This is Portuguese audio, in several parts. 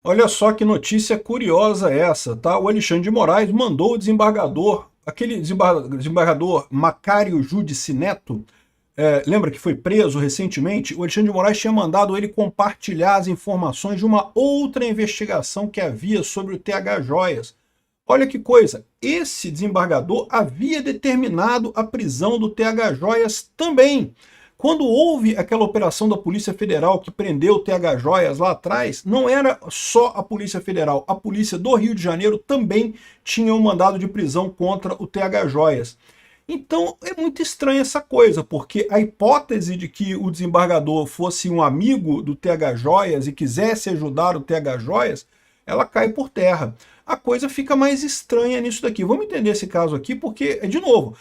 Olha só que notícia curiosa essa, tá? O Alexandre de Moraes mandou o desembargador, aquele desembargador Macário Judici Neto, lembra que foi preso recentemente? O Alexandre de Moraes tinha mandado ele compartilhar as informações de uma outra investigação que havia sobre o TH Joias. Olha que coisa, esse desembargador havia determinado a prisão do TH Joias também. Quando houve aquela operação da Polícia Federal que prendeu o TH Joias lá atrás, não era só a Polícia Federal, a Polícia do Rio de Janeiro também tinha um mandado de prisão contra o TH Joias. Então é muito estranha essa coisa, porque a hipótese de que o desembargador fosse um amigo do TH Joias e quisesse ajudar o TH Joias, ela cai por terra. A coisa fica mais estranha nisso daqui. Vamos entender esse caso aqui, porque, de novo,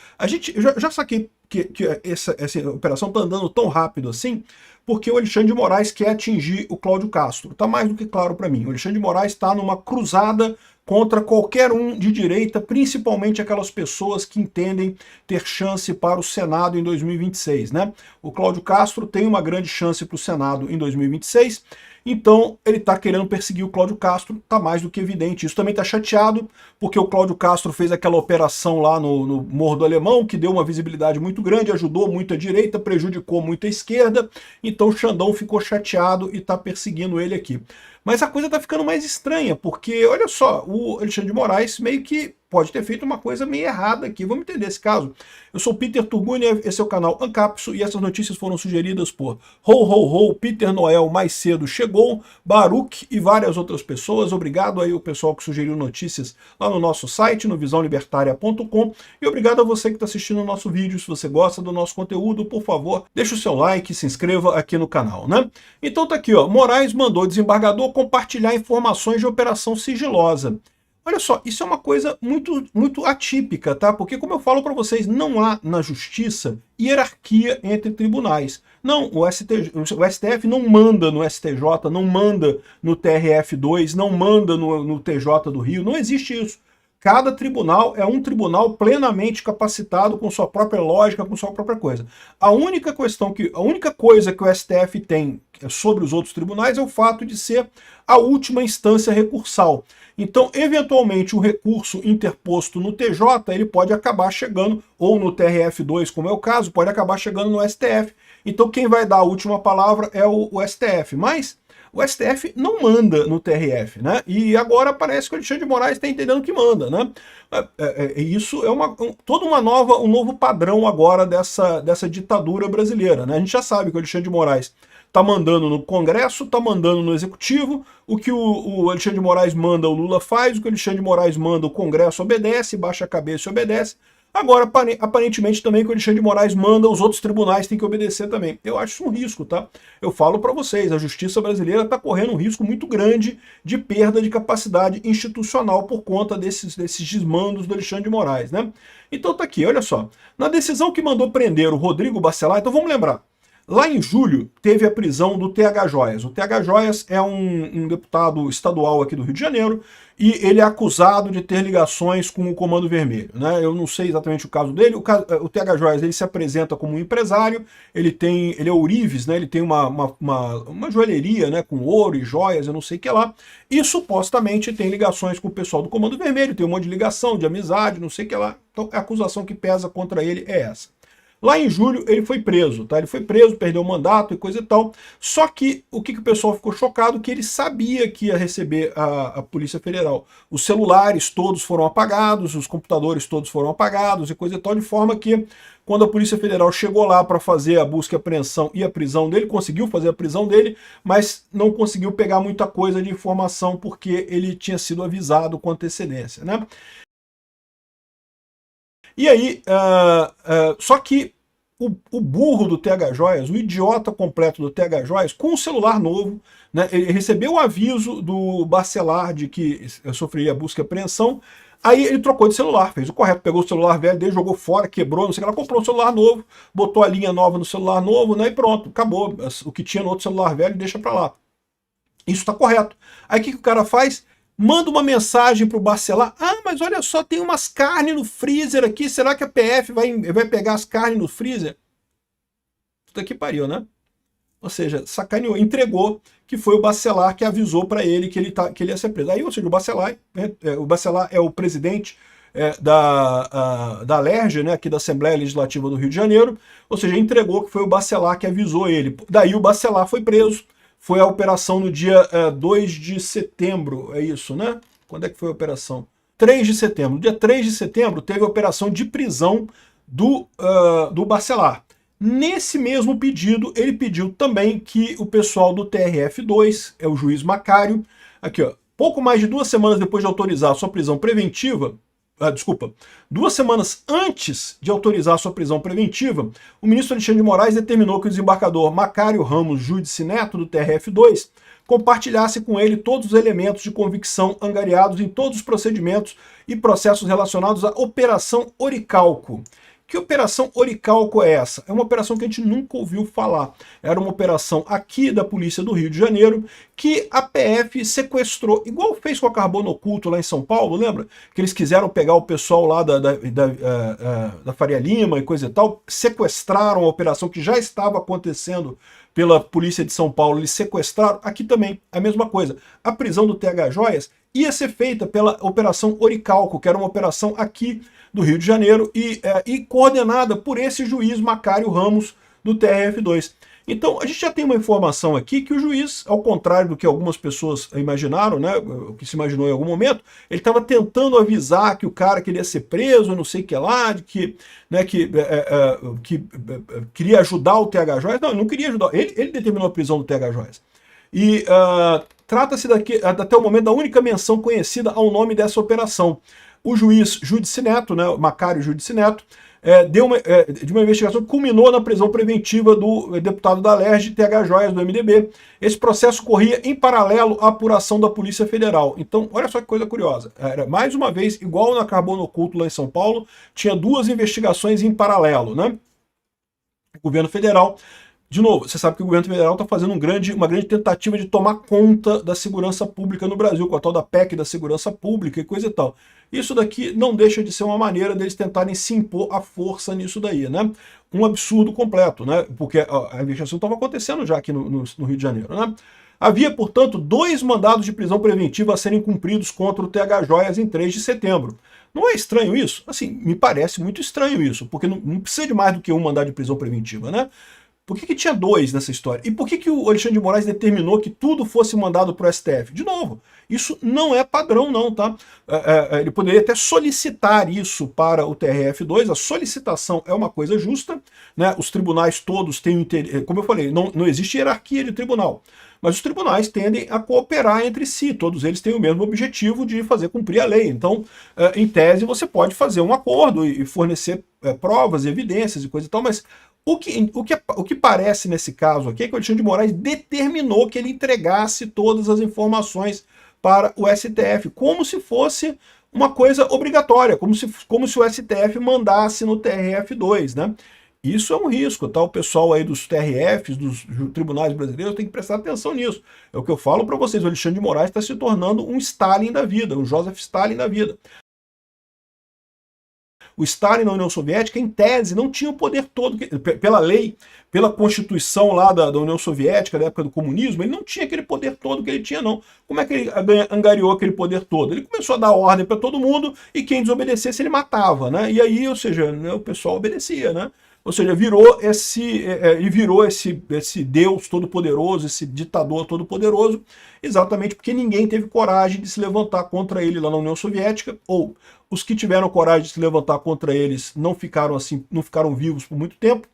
eu já saquei que essa operação está andando tão rápido assim, porque o Alexandre de Moraes quer atingir o Cláudio Castro. Está mais do que claro para mim. O Alexandre de Moraes está numa cruzada contra qualquer um de direita, principalmente aquelas pessoas que entendem ter chance para o Senado em 2026, né? O Cláudio Castro tem uma grande chance para o Senado em 2026, então ele está querendo perseguir o Cláudio Castro, está mais do que evidente. Isso também está chateado, porque o Cláudio Castro fez aquela operação lá no Morro do Alemão, que deu uma visibilidade muito grande, ajudou muito a direita, prejudicou muito a esquerda, então o Xandão ficou chateado e está perseguindo ele aqui. Mas a coisa está ficando mais estranha, porque, olha só, o Alexandre de Moraes meio que pode ter feito uma coisa meio errada aqui. Vamos entender esse caso. Eu sou Peter Turguniev, esse é o canal Ancapso, e essas notícias foram sugeridas por Peter Noel mais cedo chegou, Baruch e várias outras pessoas. Obrigado aí o pessoal que sugeriu notícias lá no nosso site, no visãolibertaria.com, e obrigado a você que está assistindo o nosso vídeo. Se você gosta do nosso conteúdo, por favor, deixa o seu like e se inscreva aqui no canal, né? Então tá aqui, ó, Moraes mandou desembargador compartilhar informações de operação sigilosa. Olha só, isso é uma coisa muito atípica, tá? Porque, como eu falo para vocês, não há na justiça hierarquia entre tribunais. Não, o STF não manda no STJ, não manda no TRF2, não manda no TJ do Rio, não existe isso. Cada tribunal é um tribunal plenamente capacitado com sua própria lógica, com sua própria coisa. A única coisa que o STF tem sobre os outros tribunais é o fato de ser a última instância recursal. Então, eventualmente, o recurso interposto no TJ, ele pode acabar chegando, ou no TRF2, como é o caso, pode acabar chegando no STF. Então, quem vai dar a última palavra é o STF. Mas o STF não manda no TRF, né? E agora parece que o Alexandre de Moraes está entendendo que manda, né? Isso é um novo padrão agora dessa ditadura brasileira, né? A gente já sabe que o Alexandre de Moraes está mandando no Congresso, está mandando no Executivo, o que o Alexandre de Moraes manda, o Lula faz, o que o Alexandre de Moraes manda, o Congresso obedece, baixa a cabeça e obedece. Agora, aparentemente também que o Alexandre de Moraes manda, os outros tribunais têm que obedecer também. Eu acho isso um risco, tá? Eu falo para vocês, a justiça brasileira está correndo um risco muito grande de perda de capacidade institucional por conta desses desmandos do Alexandre de Moraes, né? Então tá aqui, olha só. Na decisão que mandou prender o Rodrigo Bacelar, então vamos lembrar, lá em julho, teve a prisão do TH Joias. O TH Joias é um deputado estadual aqui do Rio de Janeiro e ele é acusado de ter ligações com o Comando Vermelho, né? Eu não sei exatamente o caso dele. O TH Joias, ele se apresenta como um empresário, ele é ourives, né? Ele tem uma joalheria, né? Com ouro e joias, eu não sei o que lá, e supostamente tem ligações com o pessoal do Comando Vermelho, tem um monte de ligação, de amizade, não sei o que lá. Então a acusação que pesa contra ele é essa. Lá em julho ele foi preso, tá? Ele foi preso, perdeu o mandato e coisa e tal. Só que o que o pessoal ficou chocado? Que ele sabia que ia receber a Polícia Federal. Os celulares todos foram apagados, os computadores todos foram apagados e coisa e tal, de forma que quando a Polícia Federal chegou lá para fazer a busca e apreensão e a prisão dele, conseguiu fazer a prisão dele, mas não conseguiu pegar muita coisa de informação porque ele tinha sido avisado com antecedência, né? E aí, só que o burro do TH Joias, o idiota completo do TH Joias, com um celular novo, né, ele recebeu o aviso do Bacelar de que sofreria busca e apreensão, aí ele trocou de celular, fez o correto, pegou o celular velho dele, jogou fora, quebrou, não sei o que, ela comprou um celular novo, botou a linha nova no celular novo, né, e pronto, acabou. O que tinha no outro celular velho, deixa pra lá. Isso está correto. Aí o que o cara faz? Manda uma mensagem para o Bacelar. Ah, mas olha só, tem umas carnes no freezer aqui. Será que a PF vai pegar as carnes no freezer? Puta que pariu, né? Ou seja, sacaneou, entregou que foi o Bacelar que avisou para ele que ele ia ser preso. Aí, ou seja, o Bacelar é o presidente da Alerj, né, aqui da Assembleia Legislativa do Rio de Janeiro, ou seja, entregou que foi o Bacelar que avisou ele. Daí o Bacelar foi preso, foi a operação no dia 2 de setembro, é isso, né? Quando é que foi a operação? 3 de setembro. No dia 3 de setembro teve a operação de prisão do Bacelar. Nesse mesmo pedido, ele pediu também que o pessoal do TRF2, é o juiz Macário, aqui ó, pouco mais de 2 semanas depois de autorizar a sua prisão preventiva, 2 semanas antes de autorizar a sua prisão preventiva, o ministro Alexandre de Moraes determinou que o desembargador Macário Ramos Júdice Neto, do TRF2, compartilhasse com ele todos os elementos de convicção angariados em todos os procedimentos e processos relacionados à Operação Oricalco. Que operação Oricalco é essa? É uma operação que a gente nunca ouviu falar. Era uma operação aqui da Polícia do Rio de Janeiro que a PF sequestrou, igual fez com a Carbono Oculto lá em São Paulo, lembra? Que eles quiseram pegar o pessoal lá da Faria Lima e coisa e tal, sequestraram a operação que já estava acontecendo pela Polícia de São Paulo, eles sequestraram. Aqui também, a mesma coisa. A prisão do TH Joias ia ser feita pela Operação Oricalco, que era uma operação aqui do Rio de Janeiro e coordenada por esse juiz Macário Ramos do TRF2. Então a gente já tem uma informação aqui que o juiz, ao contrário do que algumas pessoas imaginaram, né, o que se imaginou em algum momento, ele estava tentando avisar que o cara queria ser preso, não sei o que lá, que queria ajudar o TH Joias. Não, ele não queria ajudar, ele determinou a prisão do TH Joias. E trata-se até o momento da única menção conhecida ao nome dessa operação. O juiz Júdice Neto, né, Macário Júdice Neto, de uma investigação que culminou na prisão preventiva do deputado da Alerj, TH Joias, do MDB. Esse processo corria em paralelo à apuração da Polícia Federal. Então, olha só que coisa curiosa. Era, mais uma vez, igual na Carbono Oculto lá em São Paulo, tinha 2 investigações em paralelo, né? O governo federal. De novo, você sabe que o governo federal está fazendo uma grande tentativa de tomar conta da segurança pública no Brasil, com a tal da PEC da segurança pública e coisa e tal. Isso daqui não deixa de ser uma maneira deles tentarem se impor à força nisso daí, né? Um absurdo completo, né? Porque a investigação estava acontecendo já aqui no Rio de Janeiro, né? Havia, portanto, 2 mandados de prisão preventiva a serem cumpridos contra o TH Joias em 3 de setembro. Não é estranho isso? Assim, me parece muito estranho isso, porque não precisa de mais do que um mandado de prisão preventiva, né? Por que tinha 2 nessa história? E por que o Alexandre de Moraes determinou que tudo fosse mandado para o STF? De novo, isso não é padrão não, tá? Ele poderia até solicitar isso para o TRF2, a solicitação é uma coisa justa, né? Os tribunais todos têm interesse, como eu falei, não existe hierarquia de tribunal, mas os tribunais tendem a cooperar entre si, todos eles têm o mesmo objetivo de fazer cumprir a lei. Então, em tese, você pode fazer um acordo e fornecer provas, evidências e coisa e tal, mas o que parece nesse caso aqui é que o Alexandre de Moraes determinou que ele entregasse todas as informações para o STF, como se fosse uma coisa obrigatória, como se o STF mandasse no TRF2, né? Isso é um risco, tá? O pessoal aí dos TRFs, dos tribunais brasileiros, tem que prestar atenção nisso. É o que eu falo para vocês, o Alexandre de Moraes está se tornando um Stalin da vida, um Joseph Stalin da vida. O Stalin na União Soviética, em tese, não tinha o poder todo, pela lei, pela Constituição lá da União Soviética, da época do comunismo, ele não tinha aquele poder todo que ele tinha, não. Como é que ele angariou aquele poder todo? Ele começou a dar ordem para todo mundo e quem desobedecesse ele matava, né? E aí, ou seja, né, o pessoal obedecia, né? Ou seja, virou esse Deus todo-poderoso, esse ditador todo-poderoso, exatamente porque ninguém teve coragem de se levantar contra ele lá na União Soviética, ou os que tiveram coragem de se levantar contra eles não ficaram vivos por muito tempo.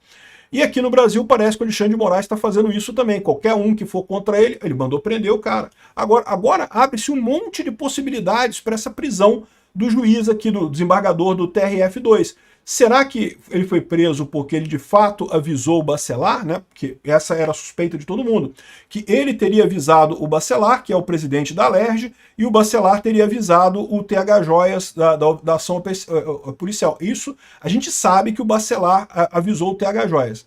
E aqui no Brasil parece que o Alexandre de Moraes está fazendo isso também. Qualquer um que for contra ele, ele mandou prender o cara. Agora abre-se um monte de possibilidades para essa prisão do juiz aqui, do desembargador do TRF2. Será que ele foi preso porque ele de fato avisou o Bacelar, né? Porque essa era a suspeita de todo mundo, que ele teria avisado o Bacelar, que é o presidente da Alerj, e o Bacelar teria avisado o TH Joias da ação policial. Isso, a gente sabe que o Bacelar avisou o TH Joias.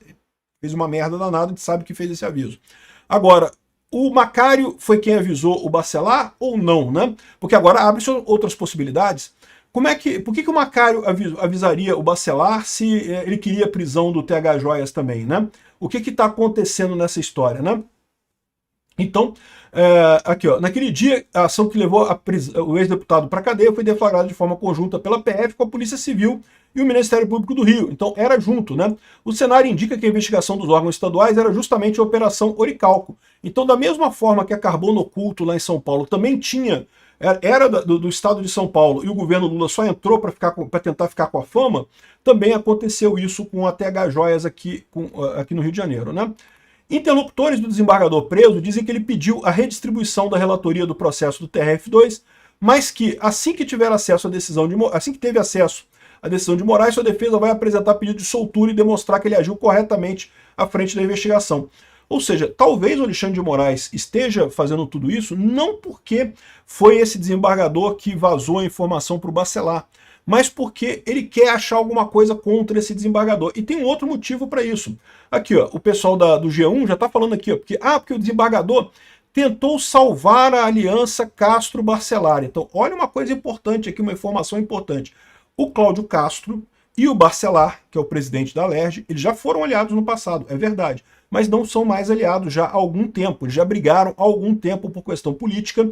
Fez uma merda danada, a gente sabe que fez esse aviso. Agora, o Macário foi quem avisou o Bacelar ou não, né? Porque agora abre-se outras possibilidades. Por que o Macário avisaria o Bacelar se ele queria a prisão do TH Joias também, né? o que está acontecendo nessa história, né? Então, aqui, ó, naquele dia, a ação que levou o ex-deputado para a cadeia foi deflagrada de forma conjunta pela PF com a Polícia Civil e o Ministério Público do Rio. Então, era junto, né? O cenário indica que a investigação dos órgãos estaduais era justamente a Operação Oricalco. Então, da mesma forma que a Carbono Oculto lá em São Paulo também tinha, era do estado de São Paulo e o governo Lula só entrou para tentar ficar com a fama, também aconteceu isso com a TH Joias aqui no Rio de Janeiro, né? Interlocutores do desembargador preso dizem que ele pediu a redistribuição da relatoria do processo do TRF2, mas que assim que teve acesso à decisão de Moraes, sua defesa vai apresentar pedido de soltura e demonstrar que ele agiu corretamente à frente da investigação. Ou seja, talvez o Alexandre de Moraes esteja fazendo tudo isso não porque foi esse desembargador que vazou a informação para o Bacelar, mas porque ele quer achar alguma coisa contra esse desembargador. E tem um outro motivo para isso. Aqui, ó, o pessoal do G1 já está falando aqui, ó, porque o desembargador tentou salvar a aliança Castro-Bacelar. Então, olha uma coisa importante aqui, uma informação importante. O Cláudio Castro e o Bacelar, que é o presidente da Alerj, eles já foram aliados no passado, é verdade, mas não são mais aliados já há algum tempo, eles já brigaram há algum tempo por questão política,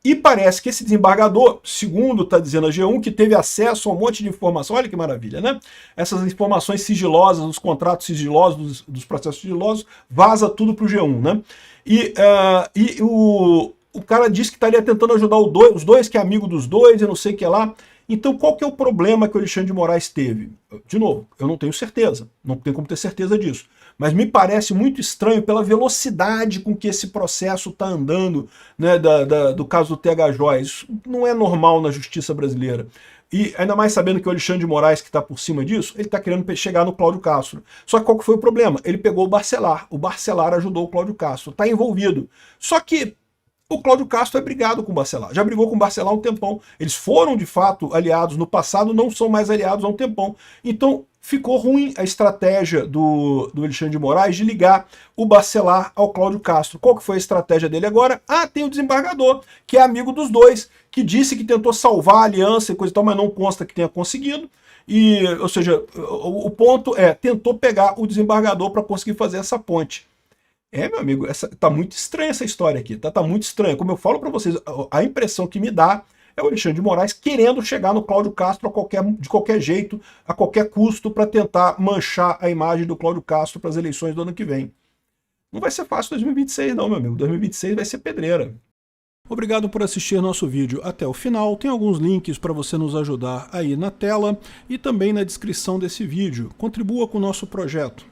e parece que esse desembargador, segundo está dizendo a G1, que teve acesso a um monte de informação, olha que maravilha, né? Essas informações sigilosas, os contratos sigilosos, dos processos sigilosos, vaza tudo para o G1, né? E o cara disse que estaria tentando ajudar os dois, que é amigo dos dois, e não sei o que lá. Então, qual que é o problema que o Alexandre de Moraes teve? De novo, eu não tenho certeza, não tenho como ter certeza disso. Mas me parece muito estranho pela velocidade com que esse processo está andando, né, do caso do TH Joias. Isso não é normal na justiça brasileira. E ainda mais sabendo que o Alexandre de Moraes, que está por cima disso, ele está querendo chegar no Cláudio Castro. Só que qual que foi o problema? Ele pegou o Bacelar. O Bacelar ajudou o Cláudio Castro. Está envolvido. Só que o Cláudio Castro é brigado com o Bacelar. Já brigou com o Bacelar há um tempão. Eles foram, de fato, aliados no passado, não são mais aliados há um tempão. Então, ficou ruim a estratégia do Alexandre de Moraes de ligar o Bacelar ao Cláudio Castro. Qual que foi a estratégia dele agora? Ah, tem o desembargador, que é amigo dos dois, que disse que tentou salvar a aliança e coisa e tal, mas não consta que tenha conseguido. Ou seja, o ponto é, tentou pegar o desembargador para conseguir fazer essa ponte. Meu amigo, tá muito estranha essa história aqui, tá muito estranha. Como eu falo para vocês, a impressão que me dá é o Alexandre de Moraes querendo chegar no Cláudio Castro de qualquer jeito, a qualquer custo, para tentar manchar a imagem do Cláudio Castro para as eleições do ano que vem. Não vai ser fácil 2026 não, meu amigo. 2026 vai ser pedreira. Obrigado por assistir nosso vídeo até o final. Tem alguns links para você nos ajudar aí na tela e também na descrição desse vídeo. Contribua com o nosso projeto.